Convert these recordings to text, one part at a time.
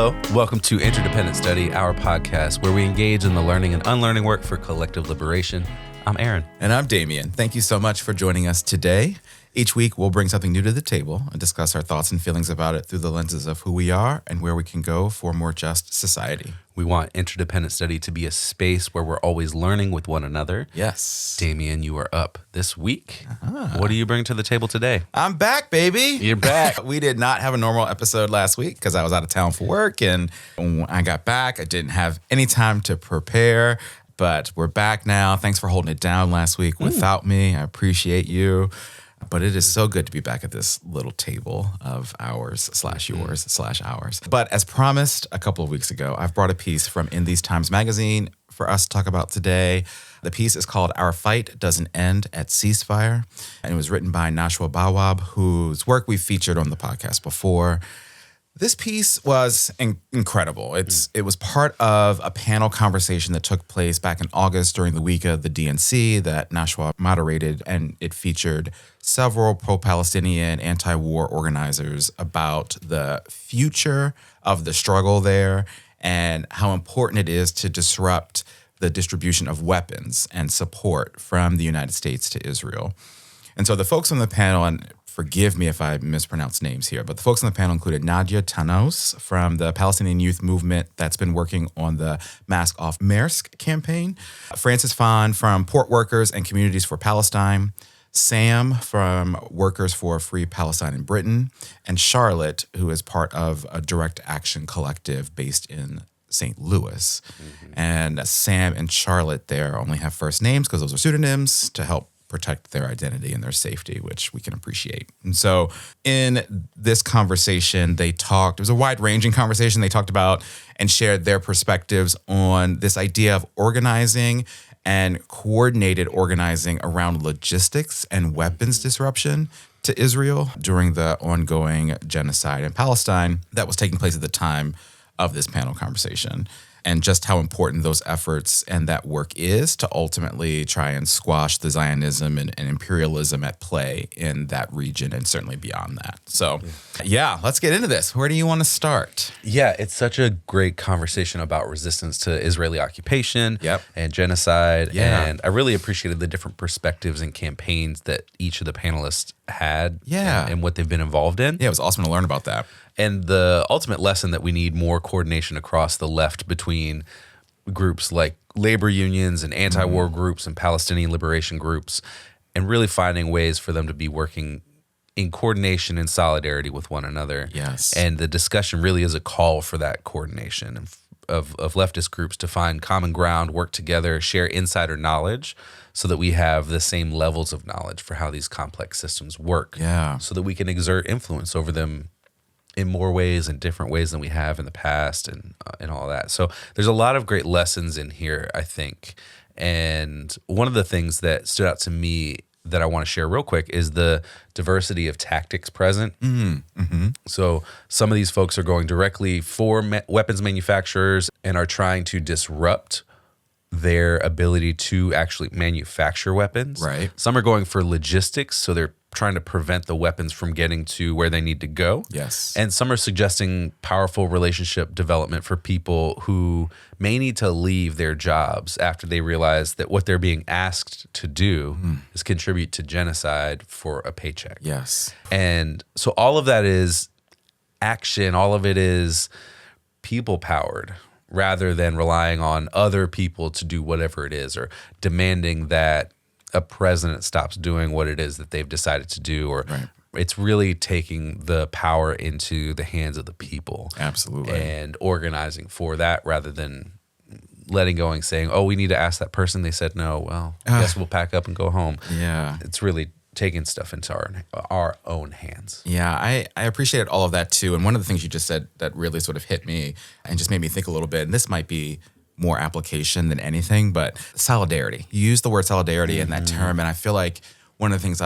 Hello, welcome to Interdependent Study, our podcast where we engage in the learning and unlearning work for collective liberation. I'm Aaron. And I'm Damien. Thank you so much for joining us today. Each week, we'll bring something new to the table and discuss our thoughts and feelings about it through the lenses of who we are and where we can go for a more just society. We want Interdependent Study to be a space where we're always learning with one another. Yes. Damien, you are up this week. What do you bring to the table today? I'm back, baby. You're back. We did not have a normal episode last week because I was out of town for work. And when I got back, I didn't have any time to prepare. But we're back now. Thanks for holding it down last week without me. I appreciate you. But it is so good to be back at this little table of ours/yours/ours. But as promised a couple of weeks ago, I've brought a piece from In These Times magazine for us to talk about today. The piece is called Our Fight Doesn't End at Ceasefire. And it was written by Nashwa Bawab, whose work we've featured on the podcast before. This piece was incredible. It was part of a panel conversation that took place back in August during the week of the DNC that Nashwa moderated, and it featured several pro-Palestinian anti-war organizers about the future of the struggle there and how important it is to disrupt the distribution of weapons and support from the United States to Israel. And so the folks on the panel, and forgive me if I mispronounce names here, but the folks on the panel included Nadia Tanos from the Palestinian Youth Movement that's been working on the Mask Off Maersk campaign, Francis Fahn from Port Workers and Communities for Palestine, Sam from Workers for Free Palestine in Britain, and Charlotte, who is part of a direct action collective based in St. Louis. And Sam and Charlotte there only have first names because those are pseudonyms to help protect their identity and their safety, which we can appreciate. And so in this conversation, it was a wide-ranging conversation. They talked about and shared their perspectives on this idea of organizing and coordinated organizing around logistics and weapons disruption to Israel during the ongoing genocide in Palestine that was taking place at the time of this panel conversation, and just how important those efforts and that work is to ultimately try and squash the Zionism and imperialism at play in that region and certainly beyond that. So, yeah, let's get into this. Where do you want to start? Yeah, it's such a great conversation about resistance to Israeli occupation and genocide. Yeah. And I really appreciated the different perspectives and campaigns that each of the panelists had and what they've been involved in. Yeah, it was awesome to learn about that. And the ultimate lesson that we need more coordination across the left between groups like labor unions and anti-war groups and Palestinian liberation groups, and really finding ways for them to be working in coordination and solidarity with one another. Yes. And the discussion really is a call for that coordination of leftist groups to find common ground, work together, share insider knowledge so that we have the same levels of knowledge for how these complex systems work. Yeah. So that we can exert influence over them in more ways and different ways than we have in the past and all that. So there's a lot of great lessons in here, I think. And one of the things that stood out to me that I want to share real quick is the diversity of tactics present. So some of these folks are going directly for weapons manufacturers and are trying to disrupt their ability to actually manufacture weapons. Right. Some are going for logistics, so they're trying to prevent the weapons from getting to where they need to go. Yes. And some are suggesting powerful relationship development for people who may need to leave their jobs after they realize that what they're being asked to do is contribute to genocide for a paycheck. Yes. And so all of that is action, all of it is people powered, rather than relying on other people to do whatever it is or demanding that a president stops doing what it is that they've decided to do, or it's really taking the power into the hands of the people. Absolutely. And organizing for that rather than letting go and saying, oh, we need to ask that person. They said no. Well, I guess we'll pack up and go home. Yeah. It's really taking stuff into our own hands. Yeah, I appreciated all of that too. And one of the things you just said that really sort of hit me and just made me think a little bit, and this might be more application than anything, but solidarity. You use the word solidarity in that term, and I feel like one of the things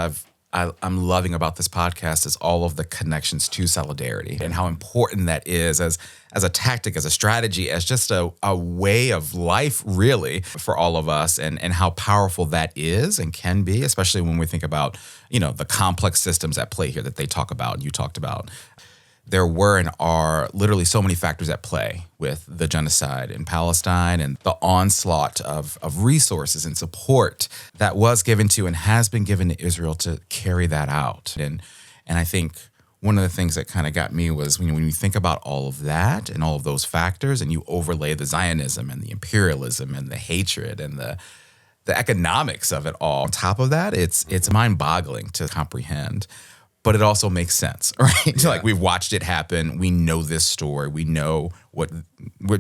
I'm loving about this podcast is all of the connections to solidarity and how important that is as a tactic, as a strategy, as just a way of life, really, for all of us, and how powerful that is and can be, especially when we think about, the complex systems at play here that they talk about, you talked about. there were and are literally so many factors at play with the genocide in Palestine and the onslaught of resources and support that was given to and has been given to Israel to carry that out. And I think one of the things that kind of got me was when you think about all of that and all of those factors and you overlay the Zionism and the imperialism and the hatred and the economics of it all. On top of that, it's mind-boggling to comprehend. But it also makes sense, right? Yeah. Like we've watched it happen. We know this story. We know what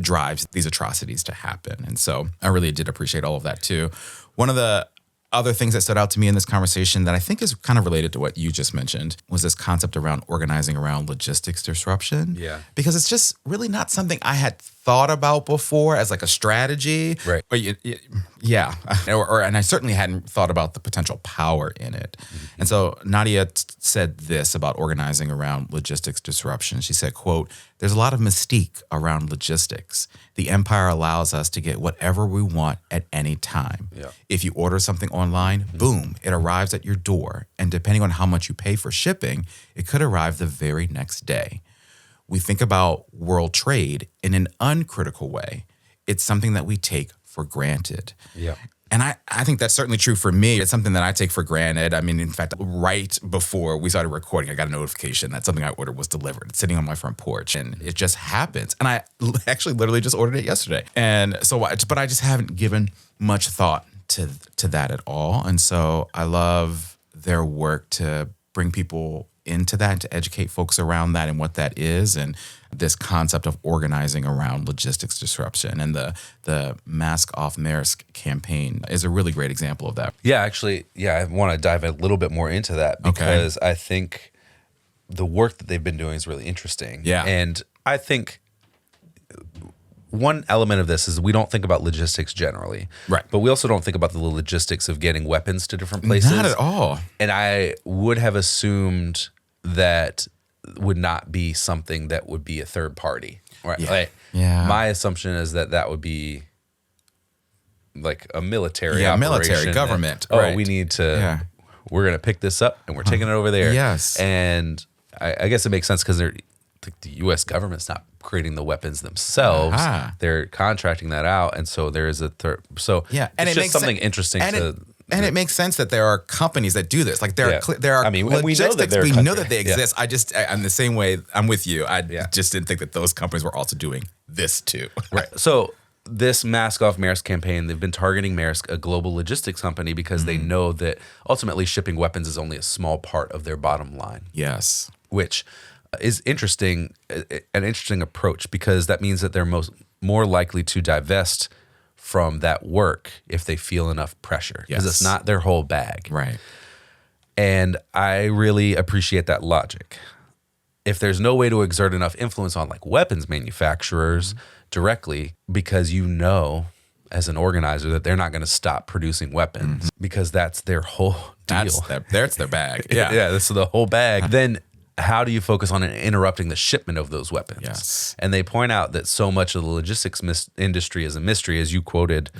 drives these atrocities to happen. And so I really did appreciate all of that too. One of the other things that stood out to me in this conversation that I think is kind of related to what you just mentioned was this concept around organizing around logistics disruption. Yeah. Because it's just really not something I had thought about before as like a strategy. Right. Yeah. And I certainly hadn't thought about the potential power in it. Mm-hmm. And so Nadia said this about organizing around logistics disruption. She said, quote, "There's a lot of mystique around logistics. The empire allows us to get whatever we want at any time. Yeah. If you order something online, boom, it arrives at your door. And depending on how much you pay for shipping, it could arrive the very next day. We think about world trade in an uncritical way. It's something that we take for granted." Yeah. And I think that's certainly true for me. It's something that I take for granted. I mean, in fact, right before we started recording, I got a notification that something I ordered was delivered. It's sitting on my front porch and it just happens. And I actually literally just ordered it yesterday. And so, but I just haven't given much thought to that at all. And so I love their work to bring people into that and to educate folks around that and what that is, and this concept of organizing around logistics disruption. And the Mask Off Maersk campaign is a really great example of that. Yeah, actually, I want to dive a little bit more into that because I think the work that they've been doing is really interesting. Yeah. And I think one element of this is we don't think about logistics generally. Right. But we also don't think about the logistics of getting weapons to different places. Not at all. And I would have assumed that would not be something that would be a third party. Right. Yeah. Like, Yeah. my assumption is that would be like a military operation. Military, government. Right. We need to, we're going to pick this up and we're taking it over there. Yes. And I guess it makes sense because the U.S. government's not creating the weapons themselves. Uh-huh. They're contracting that out. And so there is a third. So Yeah, and it's it just makes something interesting to. And it makes sense that there are companies that do this. Like there are I mean, we know that logistics. they're a We country. know that they exist. I'm the same way. I'm with you. I Yeah. just didn't think that those companies were also doing this too. Right. So this Mask Off Maersk campaign, they've been targeting Maersk, a global logistics company, because they know that ultimately shipping weapons is only a small part of their bottom line. Yes. Which is interesting, an interesting approach, because that means that they're more likely to divest from that work if they feel enough pressure, because it's not their whole bag. Right. And I really appreciate that logic. If there's no way to exert enough influence on like weapons manufacturers directly, because as an organizer that they're not going to stop producing weapons because that's their whole deal. That's their bag. Yeah, that's the whole bag. Then how do you focus on interrupting the shipment of those weapons? Yes. And they point out that so much of the logistics industry is a mystery, as you quoted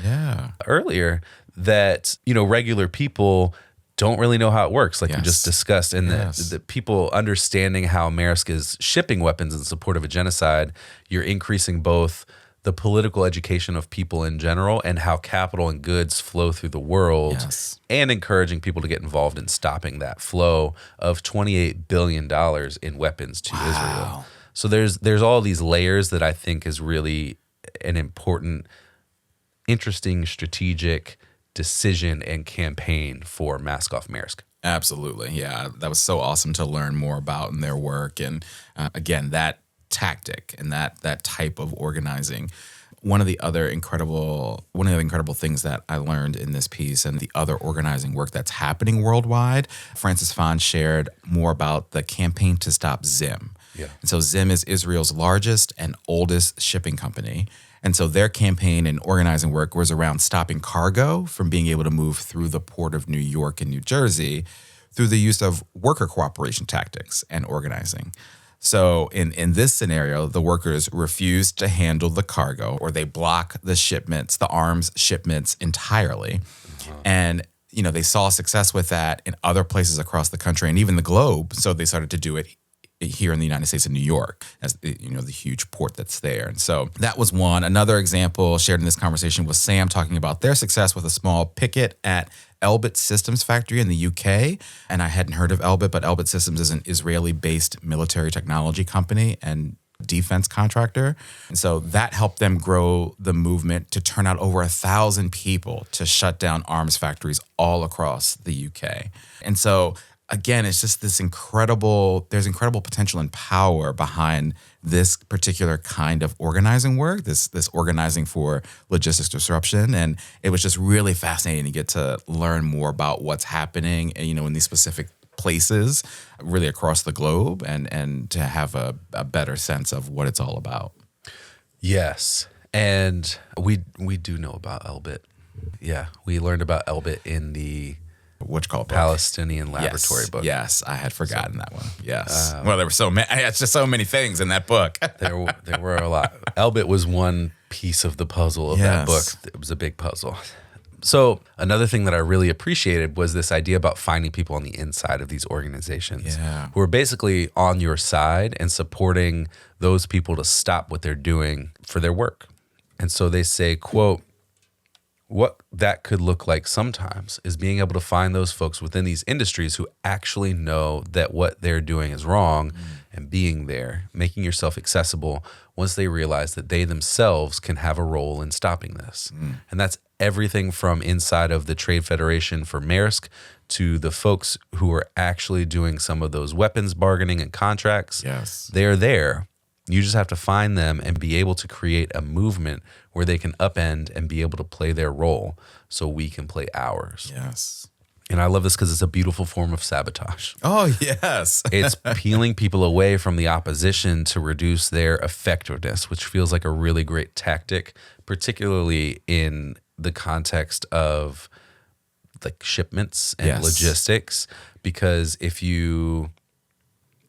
earlier, that, regular people don't really know how it works, like we just discussed. And the people understanding how Maersk is shipping weapons in support of a genocide, you're increasing both the political education of people in general and how capital and goods flow through the world, and encouraging people to get involved in stopping that flow of $28 billion in weapons to Israel. So there's all these layers that I think is really an important, interesting, strategic decision and campaign for Mask Off Maersk. Absolutely. Yeah. That was so awesome to learn more about in their work. And again, that tactic and that type of organizing. One of the other incredible things that I learned in this piece and the other organizing work that's happening worldwide, Francis Fahn shared more about the campaign to stop Zim. Yeah. And so Zim is Israel's largest and oldest shipping company. And so their campaign and organizing work was around stopping cargo from being able to move through the port of New York and New Jersey through the use of worker cooperation tactics and organizing. So in this scenario, the workers refused to handle the cargo, or they block the shipments, the arms shipments entirely. And, they saw success with that in other places across the country and even the globe. So they started to do it here in the United States in New York, as you know, the huge port that's there. And so that was one. Another example shared in this conversation was Sam talking about their success with a small picket at Elbit Systems factory in the UK. And I hadn't heard of Elbit, but Elbit Systems is an Israeli-based military technology company and defense contractor. And so that helped them grow the movement to turn out over 1,000 people to shut down arms factories all across the UK. And so again, it's just there's incredible potential and power behind this particular kind of organizing work, this organizing for logistics disruption. And it was just really fascinating to get to learn more about what's happening, you know, in these specific places really across the globe, and to have a better sense of what it's all about. Yes. And we do know about Elbit. Yeah. We learned about Elbit in the Palestinian laboratory book. Yes, I had forgotten that one. Yes. Well, there were so many. It's just so many things in that book. There were a lot. Elbit was one piece of the puzzle of that book. It was a big puzzle. So another thing that I really appreciated was this idea about finding people on the inside of these organizations who are basically on your side and supporting those people to stop what they're doing for their work. And so they say, quote, what that could look like sometimes is being able to find those folks within these industries who actually know that what they're doing is wrong and being there, making yourself accessible once they realize that they themselves can have a role in stopping this. And that's everything from inside of the Trade Federation for Maersk to the folks who are actually doing some of those weapons bargaining and contracts. Yes. They're there. You just have to find them and be able to create a movement where they can upend and be able to play their role so we can play ours. Yes. And I love this because it's a beautiful form of sabotage. Oh, yes. It's peeling people away from the opposition to reduce their effectiveness, which feels like a really great tactic, particularly in the context of like shipments and logistics. Because if you...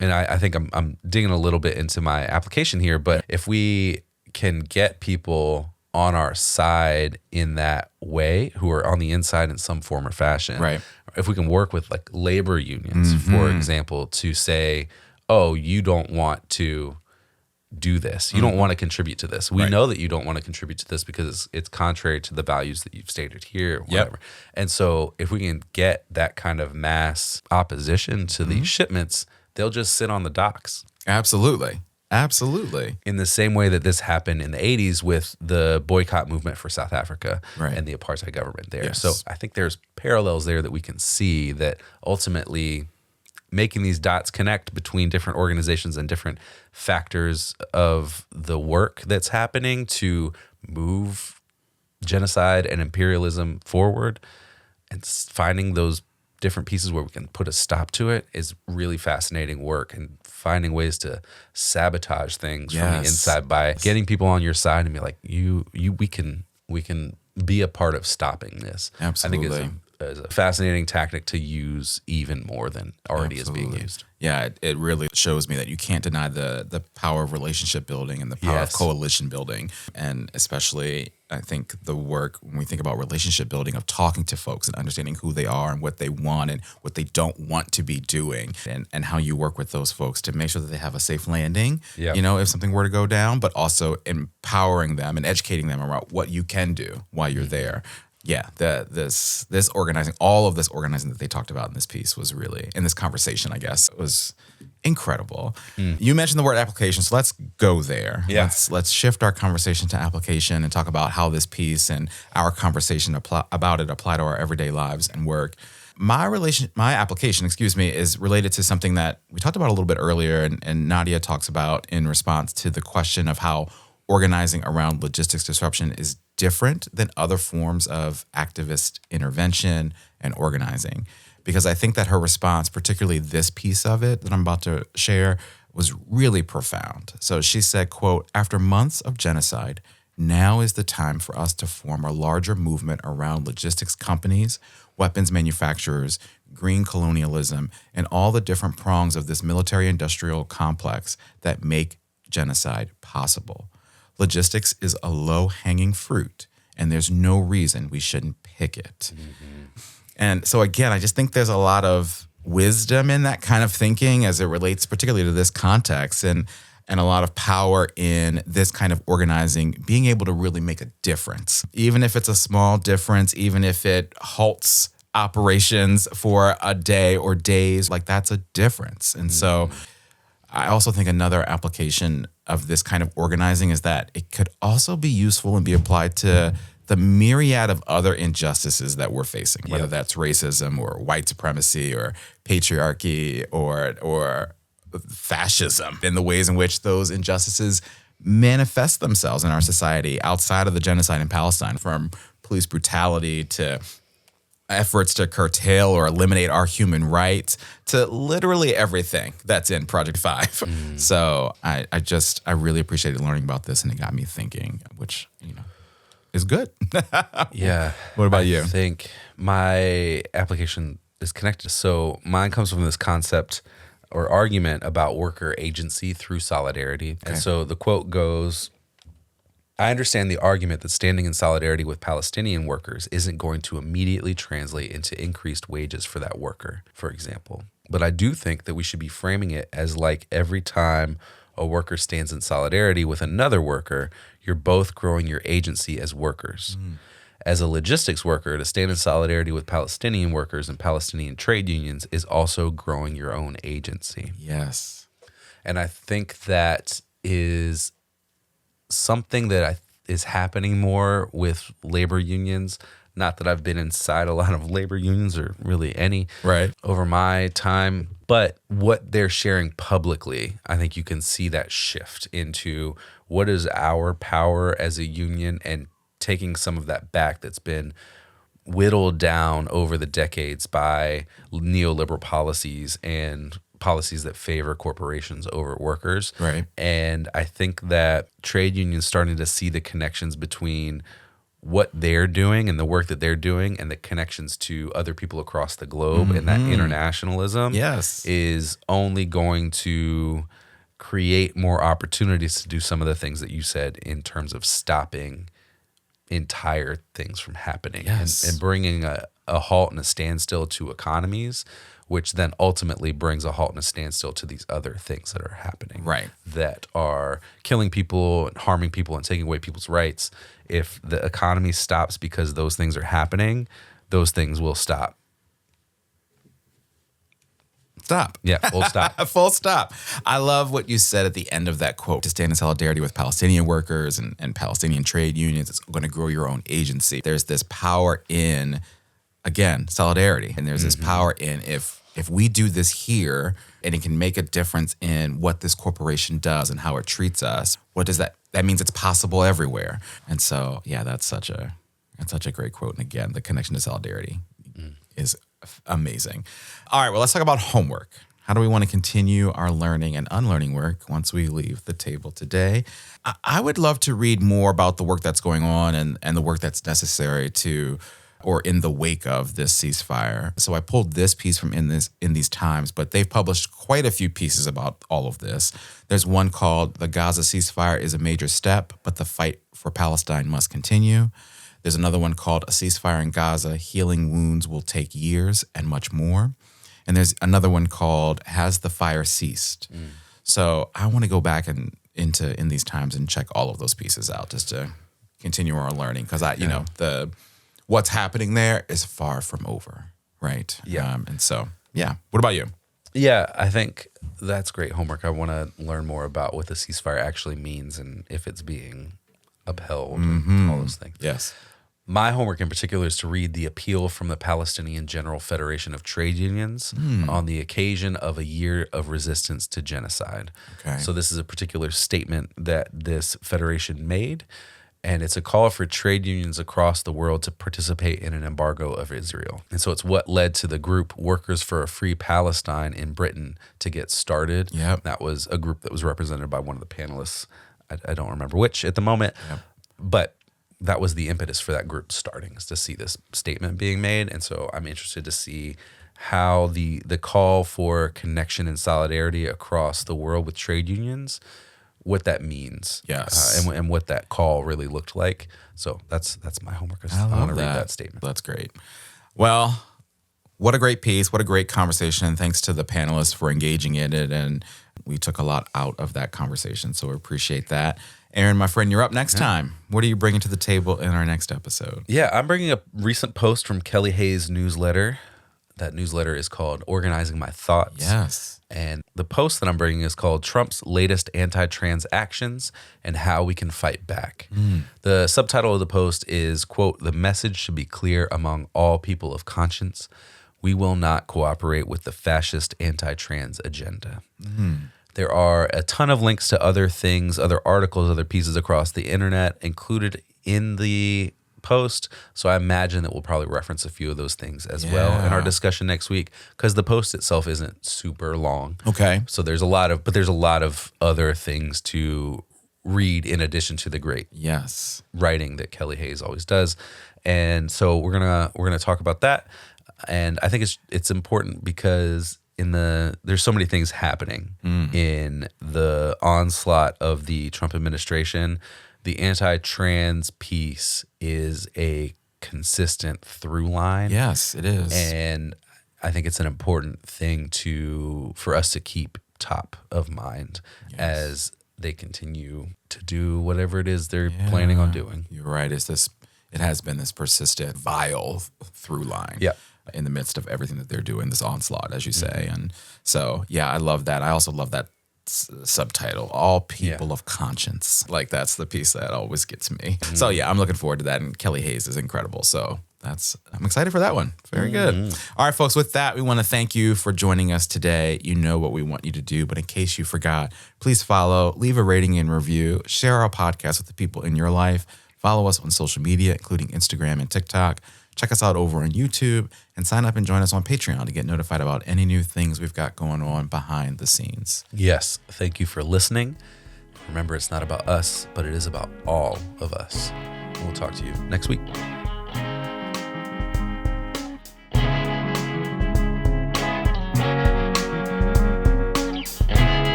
And I think I'm digging a little bit into my application here, but if we can get people on our side in that way, who are on the inside in some form or fashion, right? If we can work with like labor unions, for example, to say, oh, you don't want to do this. You don't want to contribute to this. We know that you don't want to contribute to this because it's contrary to the values that you've stated here, or whatever. And so if we can get that kind of mass opposition to these shipments, they'll just sit on the docks. Absolutely. Absolutely. In the same way that this happened in the 80s with the boycott movement for South Africa and the apartheid government there. Yes. So I think there's parallels there that we can see that ultimately making these dots connect between different organizations and different factors of the work that's happening to move genocide and imperialism forward, and finding those different pieces where we can put a stop to it is really fascinating work, and finding ways to sabotage things from the inside by getting people on your side and be like, we can be a part of stopping this. Absolutely. I think is a fascinating tactic to use even more than already is being used. Yeah, it really shows me that you can't deny the power of relationship building and the power of coalition building. And especially, I think the work, when we think about relationship building, of talking to folks and understanding who they are and what they want and what they don't want to be doing, and how you work with those folks to make sure that they have a safe landing, you know, if something were to go down, but also empowering them and educating them about what you can do while you're there. Yeah, this organizing, all of this organizing that they talked about in this piece was really, in this conversation, I guess, was incredible. You mentioned the word application, so let's go there. Yeah. Let's shift our conversation to application and talk about how this piece and our conversation about it apply to our everyday lives and work. My application, is related to something that we talked about a little bit earlier, and Nadia talks about in response to the question of how organizing around logistics disruption is different than other forms of activist intervention and organizing. Because I think that her response, particularly this piece of it that I'm about to share, was really profound. So she said, quote, "After months of genocide, now is the time for us to form a larger movement around logistics companies, weapons manufacturers, green colonialism, and all the different prongs of this military-industrial complex that make genocide possible. Logistics is a low-hanging fruit, and there's no reason we shouldn't pick it." And so again, I just think there's a lot of wisdom in that kind of thinking as it relates particularly to this context, and a lot of power in this kind of organizing, being able to really make a difference. Even if it's a small difference, even if it halts operations for a day or days, like that's a difference. And so I also think another application of this kind of organizing is that it could also be useful and be applied to the myriad of other injustices that we're facing, whether that's racism or white supremacy or patriarchy or fascism, in the ways in which those injustices manifest themselves in our society outside of the genocide in Palestine, from police brutality to efforts to curtail or eliminate our human rights to literally everything that's in Project 5. So I really appreciated learning about this, and it got me thinking, which, is good. Yeah. What about you? I think my application is connected. So mine comes from this concept or argument about worker agency through solidarity. And so the quote goes, I understand the argument that standing in solidarity with Palestinian workers isn't going to immediately translate into increased wages for that worker, for example. But I do think that we should be framing it as like every time a worker stands in solidarity with another worker, you're both growing your agency as workers. As a logistics worker, to stand in solidarity with Palestinian workers and Palestinian trade unions is also growing your own agency. Yes. And I think that is something that is happening more with labor unions. Not that I've been inside a lot of labor unions or really any over my time, but what they're sharing publicly, I think you can see that shift into what is our power as a union, and taking some of that back that's been whittled down over the decades by neoliberal policies and policies that favor corporations over workers. Right. And I think that trade unions starting to see the connections between what they're doing and the work that they're doing and the connections to other people across the globe, and that internationalism is only going to create more opportunities to do some of the things that you said in terms of stopping entire things from happening and bringing a halt and a standstill to economies, which then ultimately brings a halt and a standstill to these other things that are happening, that are killing people and harming people and taking away people's rights. If the economy stops because those things are happening, those things will stop. Stop. Yeah, full stop. Full stop. I love what you said at the end of that quote, to stand in solidarity with Palestinian workers and Palestinian trade unions. It's going to grow your own agency. There's this power in, again, solidarity. And there's this power in, if we do this here and it can make a difference in what this corporation does and how it treats us, what does that means it's possible everywhere. And so, yeah, that's such a great quote. And again, the connection to solidarity is amazing. All right, well, let's talk about homework. How do we want to continue our learning and unlearning work once we leave the table today? I would love to read more about the work that's going on and the work that's necessary to, or in the wake of this ceasefire. So I pulled this piece from in these times, but they've published quite a few pieces about all of this. There's one called "The Gaza Ceasefire is a Major Step, but the Fight for Palestine Must Continue." There's another one called "A Ceasefire in Gaza, Healing Wounds Will Take Years," and much more. And there's another one called "Has the Fire Ceased?" So I want to go back in these times and check all of those pieces out just to continue our learning, because what's happening there is far from over, right? Yeah. And so, yeah. What about you? Yeah, I think that's great homework. I want to learn more about what the ceasefire actually means and if it's being upheld and all those things. Yes. My homework in particular is to read the appeal from the Palestinian General Federation of Trade Unions on the occasion of a year of resistance to genocide. Okay. So this is a particular statement that this federation made, and it's a call for trade unions across the world to participate in an embargo of Israel. And so it's what led to the group Workers for a Free Palestine in Britain to get started. Yep. That was a group that was represented by one of the panelists. I don't remember which at the moment, but that was the impetus for that group starting, is to see this statement being made. And so I'm interested to see how the call for connection and solidarity across the world with trade unions, what that means, and what that call really looked like. So that's my homework. I want to read that statement. That's great. Well, what a great piece. What a great conversation. Thanks to the panelists for engaging in it. And we took a lot out of that conversation. So we appreciate that. Aaron, my friend, you're up next time. What are you bringing to the table in our next episode? Yeah, I'm bringing a recent post from Kelly Hayes' newsletter. That newsletter is called Organizing My Thoughts. Yes. And the post that I'm bringing is called Trump's Latest Anti-Trans Actions and How We Can Fight Back. The subtitle of the post is, quote, "The message should be clear among all people of conscience. We will not cooperate with the fascist anti-trans agenda." There are a ton of links to other things, other articles, other pieces across the internet included in the post. So I imagine that we'll probably reference a few of those things as well in our discussion next week, because the post itself isn't super long. Okay. So there's a lot of other things to read in addition to the great writing that Kelly Hayes always does. And so we're gonna talk about that. And I think it's important because there's so many things happening in the onslaught of the Trump administration. The anti-trans piece is a consistent through line. Yes, it is. And I think it's an important thing for us to keep top of mind as they continue to do whatever it is they're planning on doing. You're right. It has been this persistent, vile through line. Yeah. In the midst of everything that they're doing, this onslaught, as you say. And so, I love that. I also love that subtitle, All People of Conscience. Like, that's the piece that always gets me. So, I'm looking forward to that. And Kelly Hayes is incredible. So I'm excited for that one. Very good. All right, folks, with that, we want to thank you for joining us today. You know what we want you to do, but in case you forgot, please follow, leave a rating and review, share our podcast with the people in your life, follow us on social media, including Instagram and TikTok. Check us out over on YouTube and sign up and join us on Patreon to get notified about any new things we've got going on behind the scenes. Yes. Thank you for listening. Remember, it's not about us, but it is about all of us. We'll talk to you next week.